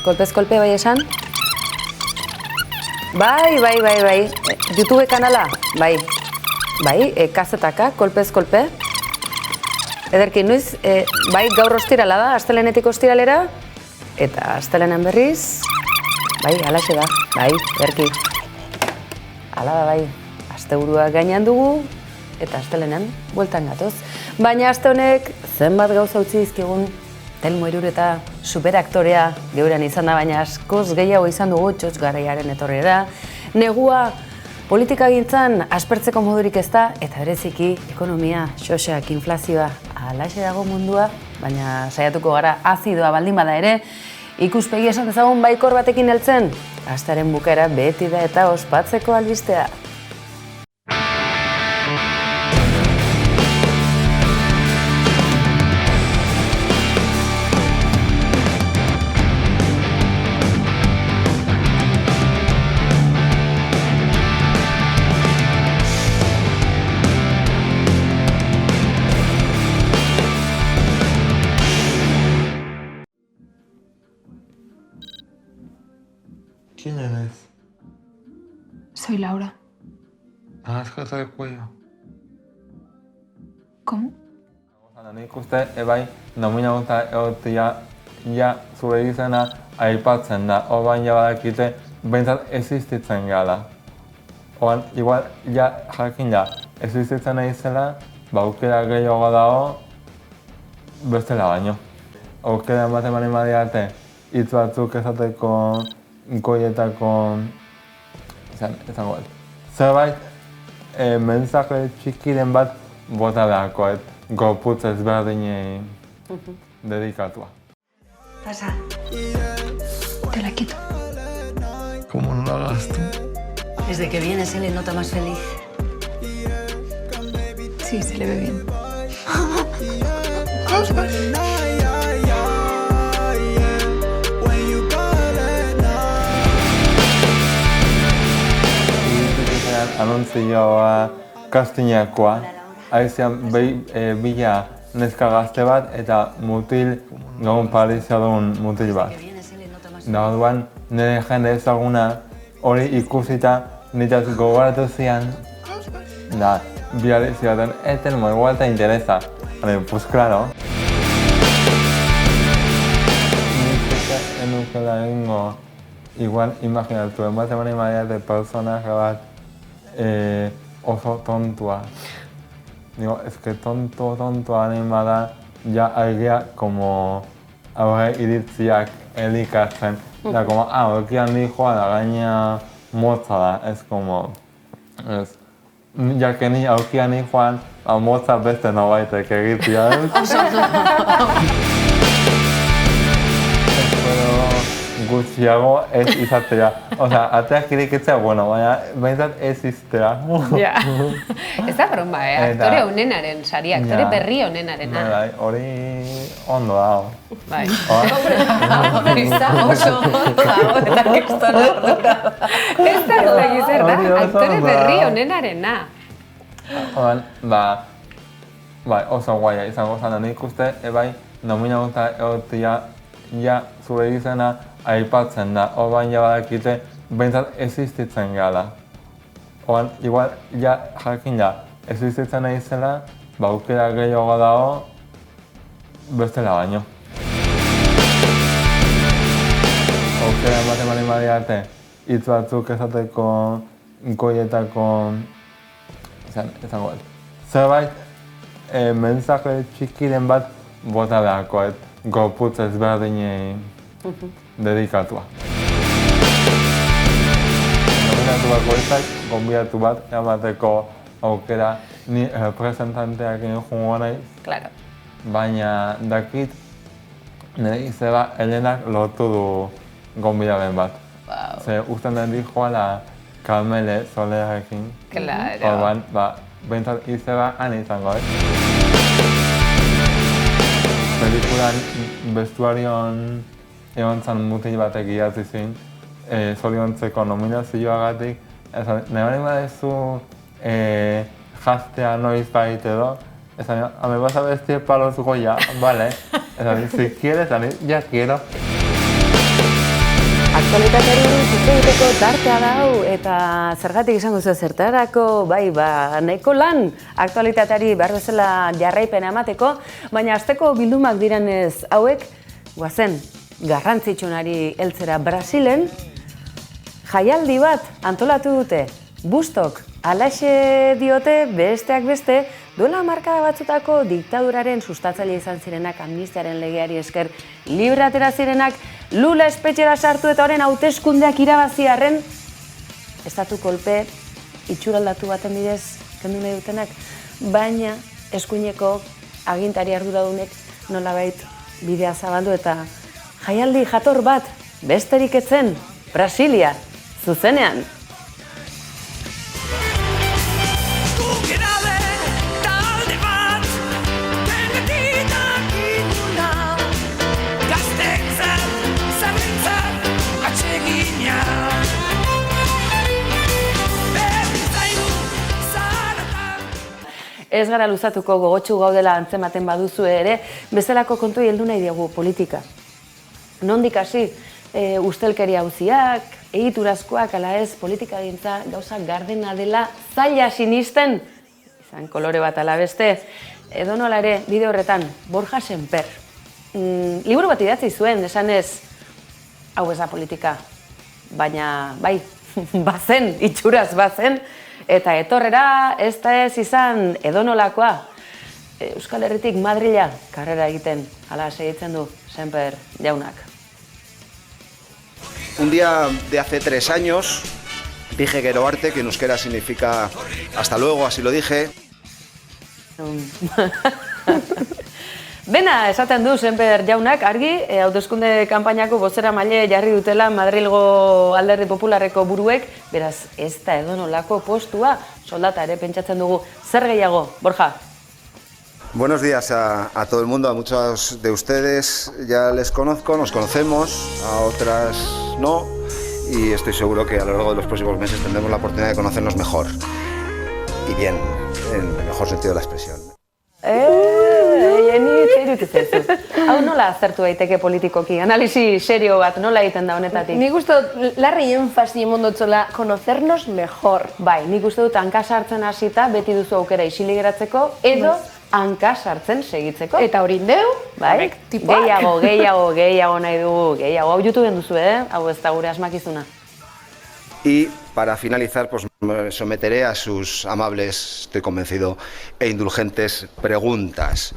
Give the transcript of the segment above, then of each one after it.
Kolpez kolpe bai esan? Bai. YouTube kanala? Bai, kazetaka, kolpez kolpe. Ederki, noiz, bai gaur ostirala da, astelenetik ostiralera, eta astelenen berriz, bai, halaxe da, bai, ederki. Hala da, bai, asteburua gainean dugu, eta astelenen bueltan gatoz. Baina aste honek zenbat gauza utzi dizkigun, Telmo Irureta superaktorea geurean izan da, baina askoz gehiago izan dugu Txotx Garaiaren etorrera. Negua politikagintzan aspertzeko modurik ez da, eta bereziki ekonomia, xoxak, inflazioa, halaxe dago mundua, baina saiatuko gara azidoa baldin bada ere, ikuspegi esan dezagun baikor batekin heltzen, astearen bukaera beti da eta ospatzeko albistea. ¿Quién eres? Soy Laura. Es que soy cuello. ¿Cómo? Nik uste, ebai, nomina guta egotia, ja, zure izena aipatzen da. Oban ja badakite, behintzat existitzen gala. Oban, igual, ja, jakin ja, existitzen nahi zela, aukera gehiago dago, bestela baino. Aukera ematen bali badiate, hitz batzuk esateko, goietako, izango bat. Zerbait, mensaje txikiren bat bota beharko, gorputz ezberdinei dedikatua. Pasa. Te la quito. ¿Cómo no lo hagas tú? Desde que viene se le nota más feliz. Sí, se le ve bien. Anuntzioa kastinakoa, haizean bila neska gazte bat eta mutil gaun parizadun mutil bat. Da orduan, nire jende ezaguna hori ikusita nitaz gogoratu zian, da bihar zioten, Telmo, igual te interesa. Pues claro. Nik enukela egingo, igual imaginatu, ematen mani maiate personaje bat, oso tontua. Digo, es que tontua anima da, ja aigea como aurre iritziak elikatzen. Da, como, okian dijoa da, gaina motza da, es como, es, ja que ni aukian dijoan, motza beste nobaitek egitia, gutxiago ez izatea. Osea, ateak irikitzea, bueno, baina behintzat ez iztea. Ja. Ez da broma, aktore honenaren sari, aktore berri honenarena. Bai, hori ondo dago. Bai. Horiza oso dago eta kriston ardura. Ez da zer da, aktore berri honenarena. Odan, bai, oso guaia izango zan, nik uste, ebai, nomina guta egotia, ja, zure izena aipatzen da, oban ja badakite, behintzat existitzen gala. Oban, igual, ja, jakin ja, existitzen nahi zela, aukera gehiago dago, bestela baino. Aukera ematen bali badiate, hitz batzuk esateko, goietako, izango bat. Zerbait, mensaje txikiren bat bota beharko, gorputz ezberdinei dedikatua. Nominatu bat goizak, gonbidatu bat, emateko aukera, ni representanteak jungo nahi. Claro. Baina dakit, nire izeba Helenak lotu du gonbidaben bat. Wow. Ze usten den dijoala Carmele Solerekin. Claro. Orban, behintzat izeba han izango, Pelikulan bestuarion egon zan mutil batek idatzi zin, zoriontzeko nominazioagatik. Nire badezu jaztea noiz bait edo, me vas a vestir para los Goya, vale. Si quieres, ya quiero. Aktualitateari hitz egiteko tartea dau eta zergatik izango zuen zertarako, bai, nahiko lan aktualitateari behar bezala jarraipena emateko, baina asteko bildumak direnez hauek, guazen, garrantzitsunari heltzera Brasilen, jaialdi bat antolatu dute, Bustok, alaxe diote besteak beste, duela hamarkada batzutako diktaduraren sustatzaile izan zirenak amnistiaren legeari esker libre atera zirenak, Lula espetxera sartu eta horren hauteskundeak irabaziarren, estatu kolpe itxuraldatu baten bidez kendu nahi dutenak, baina eskuineko agintari arduradunek nolabait bidea zabaldu eta jaialdi jator bat besterik etzen Brasilia zuzenean. Ez gara luzatuko gogotsu gaudela antzematen baduzu ere, bezalako kontu heldu nahi diegu politika. Nondik hasi, ustelkeria auziak, egiturazkoak, ala ez, politika gintza gauza gardena dela zaila sinisten, izan kolore bat ala beste, edo nola ere, bide horretan, Borja Semper. Liburu bat idatzi zuen, esanez, hau ez da politika, baina, bai, bazen, itxuraz bazen, eta etorrera ez da ez izan edonolakoa. Euskal Herritik Madrila karrera egiten, hala segitzen du Semper jaunak. Un día de hace 3 años dije gero arte, que en euskera significa hasta luego, así lo dije. Bena, esaten du Semper jaunak, argi, hauteskunde kanpainako bozeramaile jarri dutela Madrilgo Alderdi Popularreko buruek, beraz, ez da edonolako postua, soldata ere pentsatzen dugu. Zer gehiago, Borja? Buenos días a todo el mundo, a muchos de ustedes ya les conozco, nos conocemos, a otras no, y estoy seguro que a lo largo de los próximos meses tendremos la oportunidad de conocernos mejor, y bien, en el mejor sentido de la expresión. Jeni, zeirutu zaizu. Hau nola aztertu daiteke politikoki? Analisi serio bat nola egiten da honetatik? Nik uste dut, larri enfasi emondotzola, conocernos mejor. Bai, nik uste dut hanka sartzen hasita, beti duzu aukera isilik geratzeko, edo hanka sartzen segitzeko. Eta hori indeu, bai, gehiago nahi dugu, gehiago. Hau YouTubeen duzu, hau ez da gure asmakizuna. Y para finalizar, pues me someteré a sus amables, estoy convencido, e indulgentes preguntas.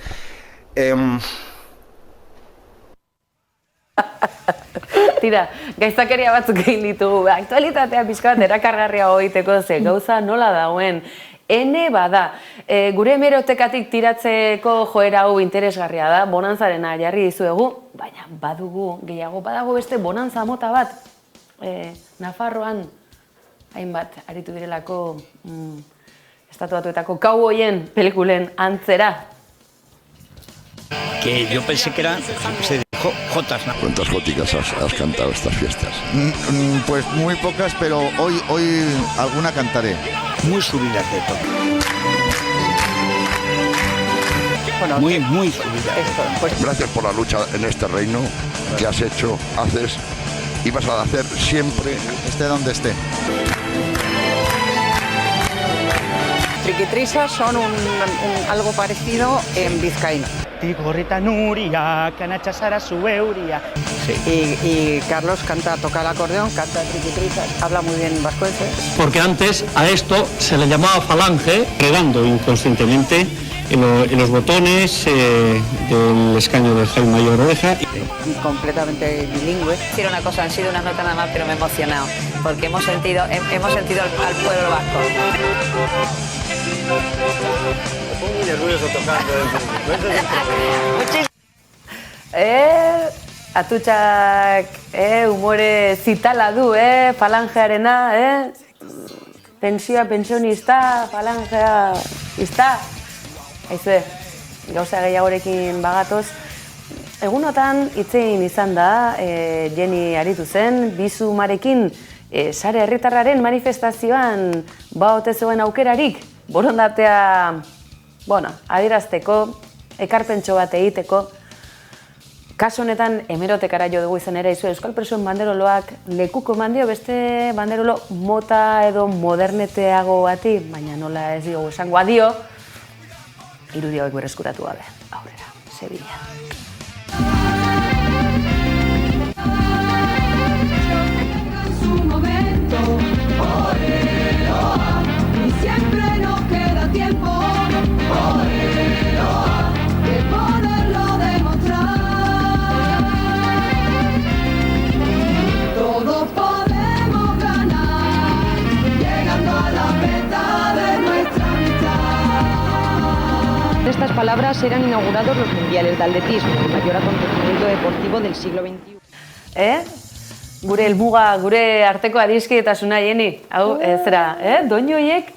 Tira, gaitzakeria batzuk egin ditugu. Aktualitatea pixka bat erakargarria egiteko ze gauza nola dagoen. Ene bada, gure hemerotekatik tiratzeko joera hau interesgarria da, bonantzarena jarri dizuegu, baina badugu gehiago, badago beste bonantza mota bat. Nafarroan, hainbat, aritu direlako estatu batuetako kauboien pelikulen antzera. Que yo pensé que eran jotas, ¿no? ¿Cuántas jóticas has cantado estas fiestas? Pues muy pocas, pero hoy alguna cantaré. Muy subidas de tono. Bueno, muy subidas. Gracias por la lucha en este reino que has hecho, haces y vas a hacer siempre. Esté donde esté. Triquitrisas son algo parecido en vizcaíno. Gorrita Nuria, Canacha Sara su euria. Sí. Y Carlos toca el acordeón, canta triquitrisas, habla muy bien vascuence. Porque antes a esto se le llamaba falange, regando inconscientemente en los botones del escaño de Jaime Mayor Oreja. Completamente bilingüe. Decir una cosa, han sido unas notas nada más, pero me he emocionado, porque hemos sentido al pueblo vasco. Estoy muy nervioso tocando eso. Atutxak humore zitala du, falangearena, pensionista, falangea, izta. Aizue, gauza gehiagorekin bagatoz. Egunotan hitzein izan da, Jenny aritu zen, Bizumarekin sare herritarraren manifestazioan baote zegoen aukerarik, borondatea, adierazteko, ekarpentxo bat egiteko, Kaso honetan hemerotekara jo dugu izan ere izu euskal presoen banderoloak lekuko mandio beste banderolo mota edo moderneteago bati, baina nola ez diogu esango adio, irudi hauek berreskuratu gabe. Aurrera, Sevilla. Estas palabras eran inaugurados los mundiales de atletismo, el mayor acontecimiento deportivo del siglo XXI. Gure helmuga, gure arteko adiskidetasuna, Jeni. Hau, zera, doinu horiek,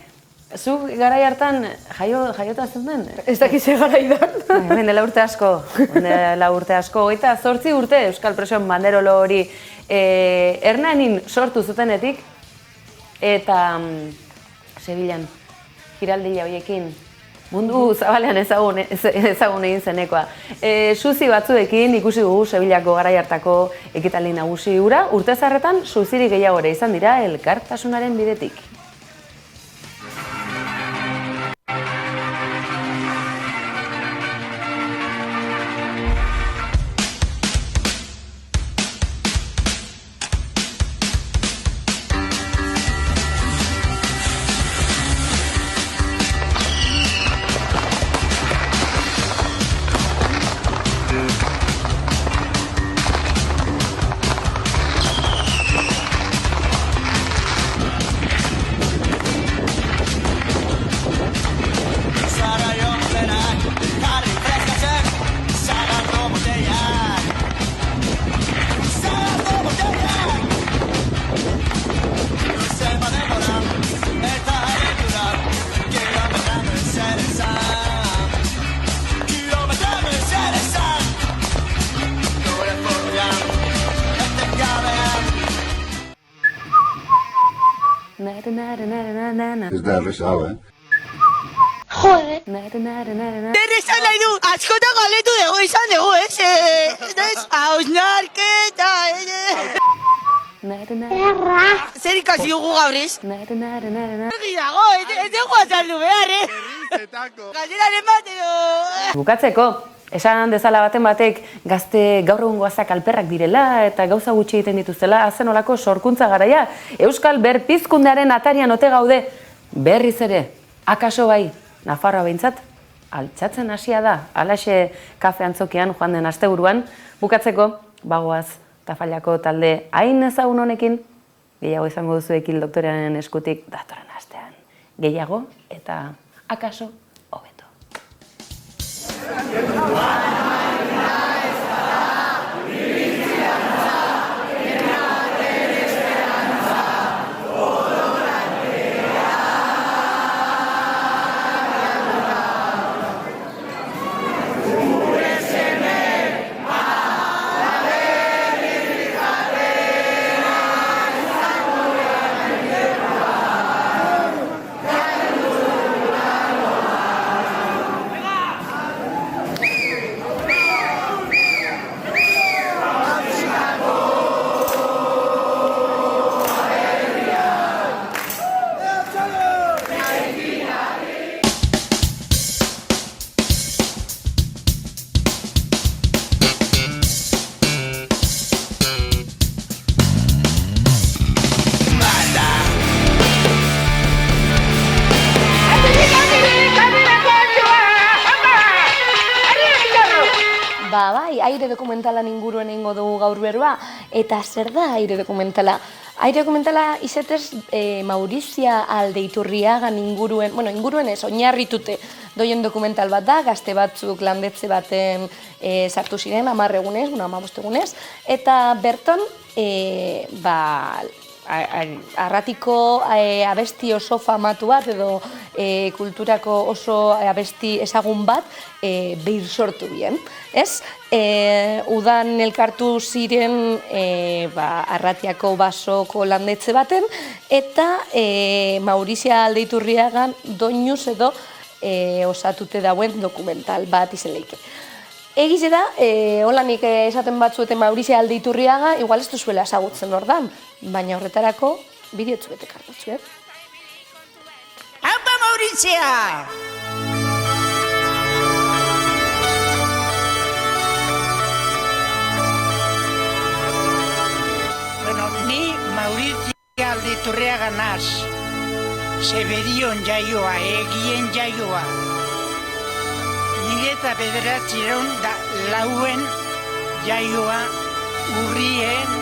zu garai hartan jaiota zeuden? Ez dakize garai da. Hemen dela urte asko, 28 urte euskal presoen banderolo hori Hernanin sortu zutenetik, eta Sevillan giraldila horiekin mundu zabalean ezagun egin zenekoa. Suzi batzuekin ikusi dugu Sevillako garai hartako ekitaldi nagusi hura, urte zarretan suzirik gehiago ere izan dira elkartasunaren bidetik. Ez da errezao, Joder. Derrezan nahi du, askota galetu dugu izan dugu, hausnarketa, Zer ikasi dugu gauriz? Argi dago, ez dugu azaldu behar, Galderaren bat edo... Bukatzeko, esan dezala baten batek gazte gaur egun goazak alperrak direla eta gauza gutxi egiten dituztela, azen olako sorkuntza garaia. Euskal berpizkundearen atarian ote gaude, berriz ere, akaso bai, Nafarroa behintzat, altxatzen hasia da, alaxe kafe antzokian joan den asteburuan. Bukatzeko, bagoaz, Tafallako talde hain ezagun honekin, gehiago izango duzu Ekil doktorearen eskutik datorren astean. Gehiago eta akaso hobeto. Bai, aire dokumentalan inguruen egingo dugu gaur berba, eta zer da aire dokumentala? Aire dokumentala izetez Maurizia Aldeiturriagan inguruen ez, oinarritute doien dokumental bat da, gazte batzuk landetxe baten sartu ziren, 10 egunez, 15 egunez, eta berton, arratiko abesti oso famatu bat edo kulturako oso abesti ezagun bat behir sortu bien, ez? Udan elkartu ziren Arratiako basoko landetxe baten eta Maurizia Aldeiturriagan doinuz edo osatute dauen dokumental bat izen leike. Egize da, holanik esaten batzueten Maurizia Aldeiturriaga, igual ez duzuela ezagutzen ordan, baina horretarako bideotzu bete kartotzuet. ¡Aupa, Maurizia! Bueno, ni Maurizia Aldeiturriaga naz. Seberion jaioa, egien jaioa. Nire eta bederatzireun da lauen jaioa, urrien,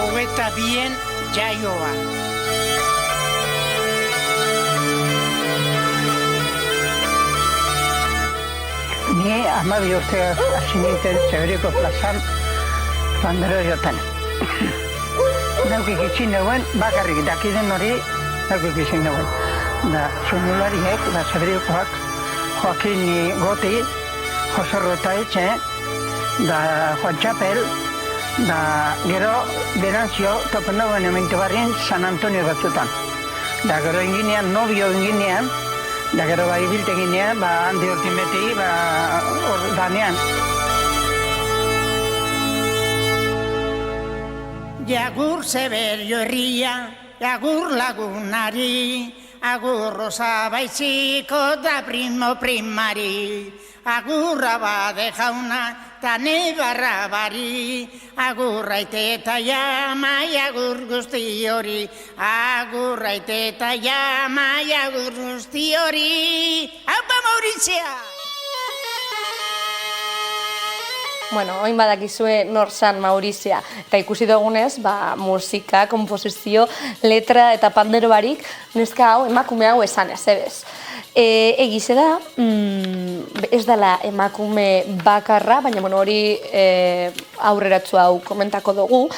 22 jaioa. Ni 12 urte hasi nintzen Zeberiko plazan pandero jotan. Naukik izin neuen, bakarrik dakiden hori naukik izin neuen. Da, soinulariek, da Zeberikoak, Joaquin Goti, Jose Rotaetxe, da Juan Txapel, da gero Beranzio, topen dagoen ementu barrien San Antonio batzutan. Da gero inginean, nobio inginean, da gero bai bilteginean, handi urtin beti, hor danean. Jagur Zeberio herria, jagur lagunari, agur rosa baiziko da primo primari, agur abade jauna, ta nebarra bari, agur aite eta jamai, agur guzti hori, agur aite eta jamai, agur guzti hori. Aupa, Maurizia! Bueno, oin badakizue nor zan Maurizia, eta ikusi dugunez, musika, komposizio, letra eta pandero barik, neska hau, emakume hau esan ez, ebez. Egize da, ez dela emakume bakarra, baina hori aurreratzu hau komentako dugu,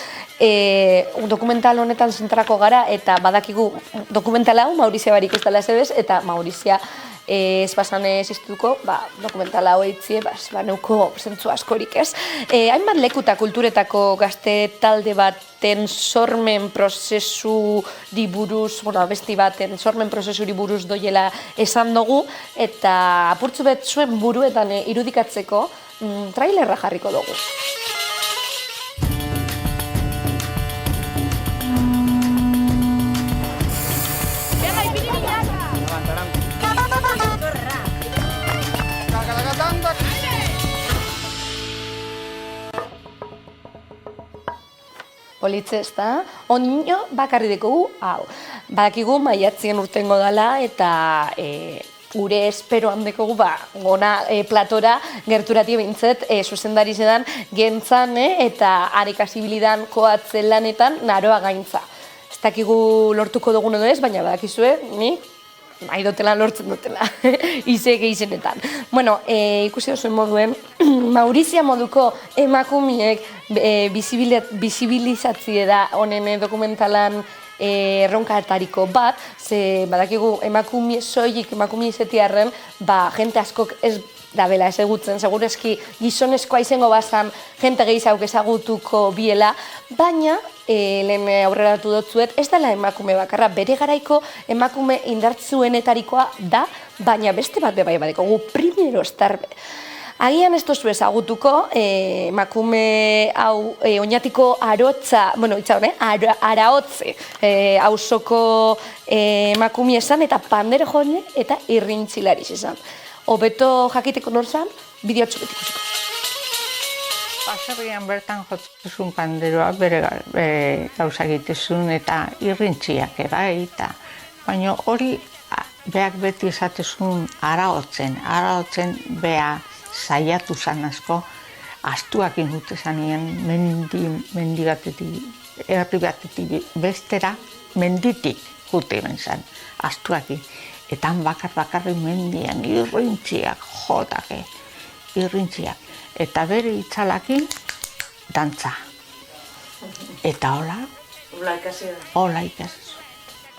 dokumental honetan zentrako gara, eta badakigu dokumental hau Maurizia barik ez dela ez, ebez, eta Maurizia ez basan existuko, dokumentala hau eitzie, neuko zentzu askorik ez. Hainbat lekuta kulturetako gazte talde baten sormen prozesuri buruz, besti baten sormen prozesuri buruz doiela esan dugu, eta apurtzu bet zuen buruetan irudikatzeko trailerra jarriko dugu. Politze ez da, onino bakarri dekogu, hau. Badakigu maiatzien urtengo dela eta gure esperoan dekogu gona platora gerturati bintzet zuzendari zedan gentzan eta arekasibilidan koatzen lanetan naroa gaintza. Ez dakigu lortuko dugun edo ez, baina badakizue, ni nahi dutela lortzen dutela, izeke izenetan. Bueno, ikusi duzuen moduen, Maurizia moduko emakumiek bizibilizatzie da honen dokumentalan erronkaetariko bat, ze badakigu emakume soilik emakume izetiarren, jente askok ez dabela ezagutzen, segureski gizonezkoa izango bazan jente gehiago ezagutuko biela, baina lehen aurreratu dutzuet, ez dela emakume bakarra, bere garaiko emakume indartzuenetarikoa da, baina beste bat bebai badeko, primero estarbe. Agian ez tozu ezagutuko, emakume hau oinatiko arotza, bueno, itxaune, araotze hausoko emakume esan, eta pandero jone eta irrintzilariz esan. Hobeto jakiteko nor zan, bideotxu betik. Baserrian bertan jotzezun panderoa bere gauza egitezun eta irrintziak eta baina hori beak beti esatezun araotzen bea saiatu zan asko, astuak ingute zanien mendi batetik, herri batetik bestera, menditik jute ben zan, astuakin. Etan bakarri mendian irrintziak, jotake, irrintziak. Eta bere itzalakin, dantza. Eta hola? Hola ikasi.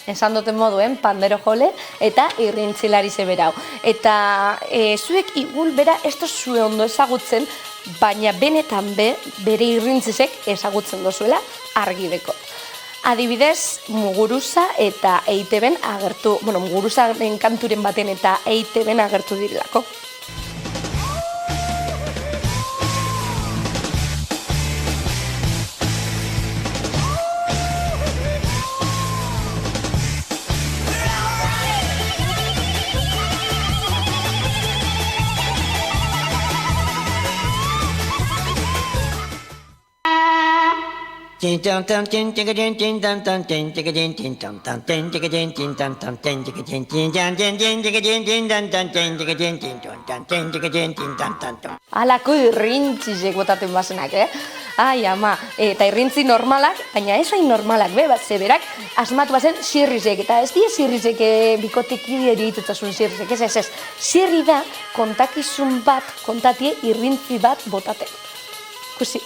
Esan duten moduen, pandero jole eta irrintzilari zeberau. Eta zuek igul bera ez zuen ondo ezagutzen, baina benetan bere irrintzizek ezagutzen dozuela argi dekot. Adibidez, Muguruza eta EITB-en agertu, Muguruzaren kanturen baten eta EITB-en agertu direlako. Halako irrintzizek botaten basenak, Ai, ama, eta irrintzi normalak, baina ez hain normalak, zeberak asmatu bazen xirrizek, eta ez die xirrizek bikoteki eritutasun xirrizek, ez, xirri da kontakizun bat, kontatie irrintzi bat botaten. Kusi.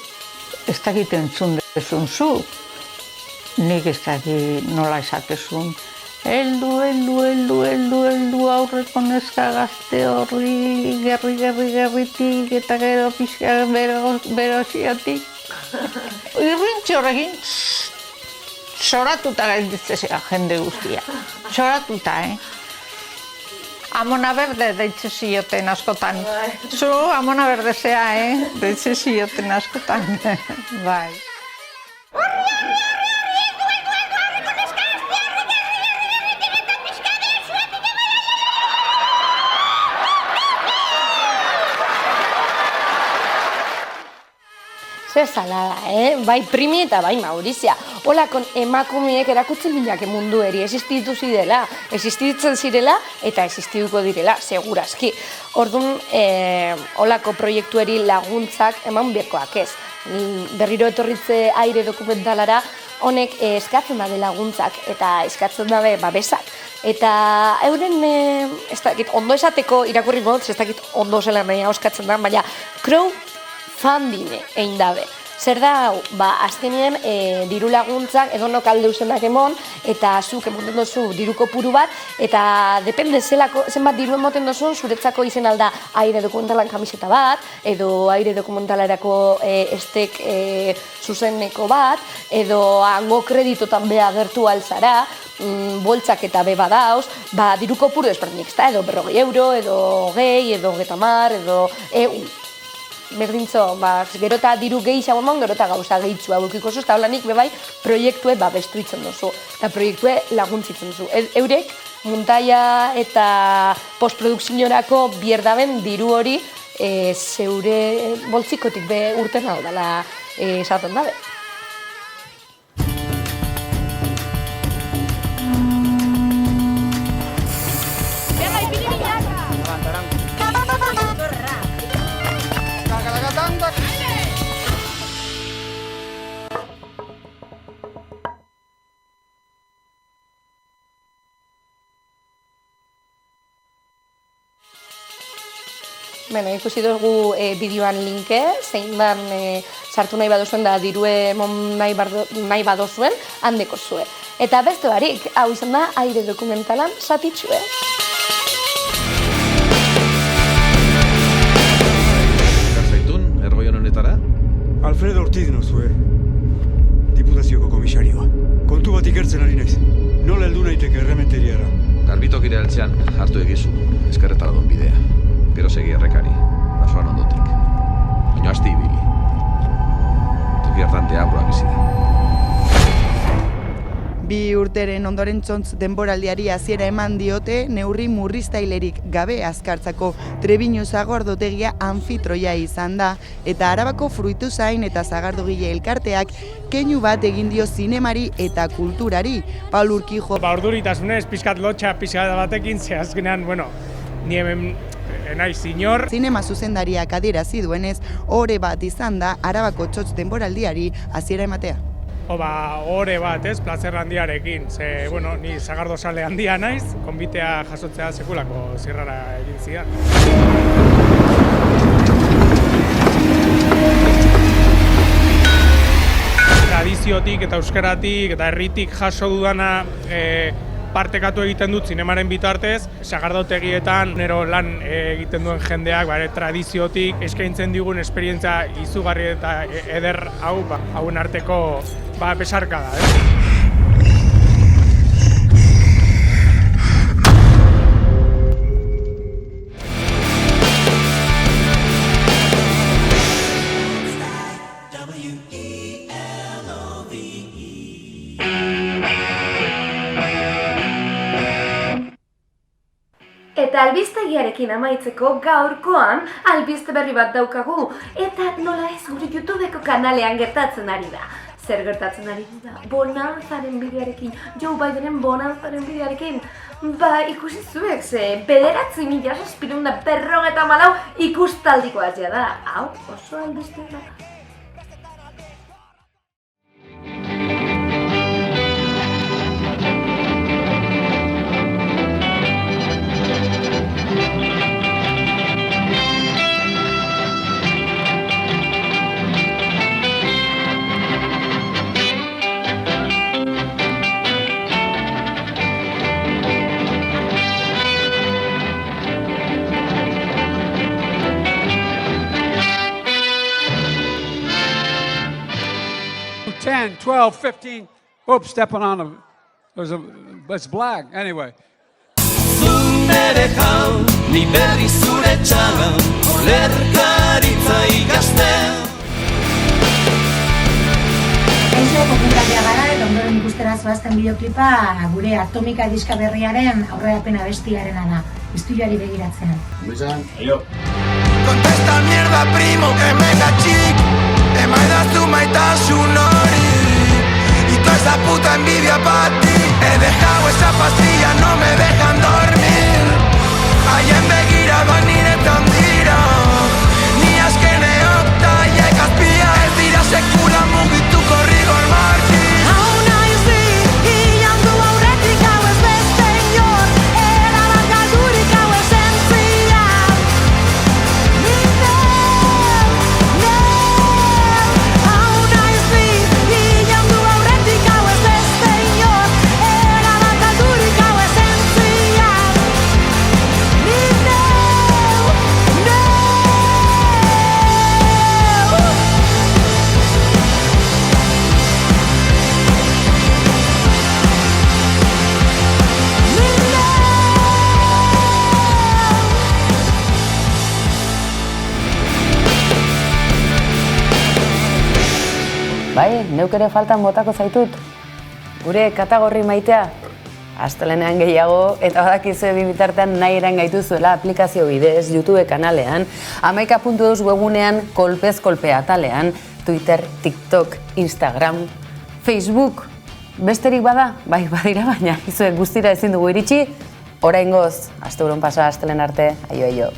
Ez dakit entzun dezun zu, nik ez dakit nola esatezun. Eldu aurreko neska gazte horri, gerritik eta gero pixka berosiatik. Irrintzi horrekin, soratuta gaitizea jende guztia. Soratuta, Amona berde deitze zioten askotan. Zu, amona berdezea, deitze zioten askotan. Bai. Zer salada, Bai Primi eta bai Maurizia. Olakon emakumeek erakutzen bilake mundueri existitzen zirela eta existituko direla, segurazki. Orduan, olako proiektueri laguntzak eman bekoak ez. Berriro etorritze aire dokumentalara, honek eskatzen dabe laguntzak eta eskatzen dabe babesak. Eta euren, ondo esateko irakurri moduz, ez dakit ondo zela nahi hauskatzen da, baina crowdfunding egin dabe. Zer da, azkenien diru laguntzak edonok aldeusenak emon, eta zuk emoten dozu diru kopuru bat, eta depende zenbat diru emoten dozu, zuretzako izen alda aire dokumentalan kamiseta bat, edo aire dokumentalarako estek zuzeneko bat, edo hango kreditotan beha gertu alzara, boltsak eta beba dauz, diru kopuru desberdinik, edo 40 euro, edo 20, edo 30, edo berdintzo, gero eta diru gehiago eman, gero eta gauza gehitxua bulkiko zu, eta holanik bebai proiektue bestuitzen duzu, eta proiektue laguntzitzen duzu. Eurek, muntaia eta postprodukziorako bierdaben diru hori zeure boltzikotik urten hau dela esaten dabe. Beno, ikusi dugu bideoan linke, zein dan sartu nahi baduzuen da dirue nahi baduzuen, handeko zue. Eta beste barik, hau izan da aire dokumentalan satitxue. Zaitun, ergoion honetara? Alfredo Ortiz nozue, diputazioko komisarioa. Kontu bat ikertzen ari naiz. Nola heldu naiteke errementeriara? Garbitokire altzean hartu egizu, eskerretara don bidea. Gero segi errekari, basoan ondotik. Baina asti ibili. Toki hartan deabroa bizi da. 2 urteren ondorentzontz denboraldiari hasiera eman diote neurri murriztailerik gabe azkartzako Trebiño Sagardotegia anfitroia izan da, eta Arabako Fruituzain eta Sagardogile elkarteak keinu bat egin dio zinemari eta kulturari. Paul Urquijo. Orduritasunez, pizkat lotxa pizkat batekin, ze azkenean, ni hemen naiz inor. Zinema zuzendariak adierazi duenez, ore bat izan da Arabako txotx denboraldiari hasiera ematea. Ore bat, plazer handiarekin. Ze, ni sagardozale handia naiz, konbitea jasotzea sekulako zirrara egin zidan. Tradiziotik eta euskaratik eta herritik jaso dudana partekatu egiten dut zinemaren bitartez, sagardotegietan nero lan egiten duen jendeak tradiziotik eskaintzen digun esperientzia izugarri eta eder hau, hauen arteko besarka da. Eta albistegiarekin amaitzeko gaurkoan albiste berri bat daukagu, eta nola ez gure YouTubeko kanalean gertatzen ari da. zer gertatzen ari da? Bonanzaren bidearekin, Joe Bidenen bonanzaren bidearekin. Ba, ikusi zuek, ze 9.754 ikustaldiko atzea da. Hau, oso albiste da. Ten, 12, 15. Oops, stepping on a. It's black. Anyway. Zunere jau, ni berri zure txaga, olerkaritza ikasten. Eixo, kopuntalia gara, eta ondoren ikustera zoazten bideoklipa gure Atomika diska berriaren aurrerapena bestiarena da, istuioari begiratzen. Bizan, aio. Contesta mierda, primo, que me cachik. Emaidazu maitasun hori. Y toda esa puta envidia pa' ti. He dejado esa pastilla, no me dejan dormir. Haien begiradoan niretan dira. Ni azkeneok taiek azpia. Ez dira sekula mugituko rigor martxin. Hau naiz di, ilandu aurretik hau ez beste inor. Erabakaldurik hau esentzia. Bai, neuk ere faltan botako zaitut. Gure katagorri maitea, astelenean gehiago, eta badakizue bitartean nahi eran gaituzuela aplikazio bidez, YouTube kanalean, 11.2 webunean kolpez kolpe atalean, Twitter, TikTok, Instagram, Facebook, besterik bada, bai badira baina, izuek guztira ezin dugu iritsi, oraingoz, asteburon pasa astelen arte, aio.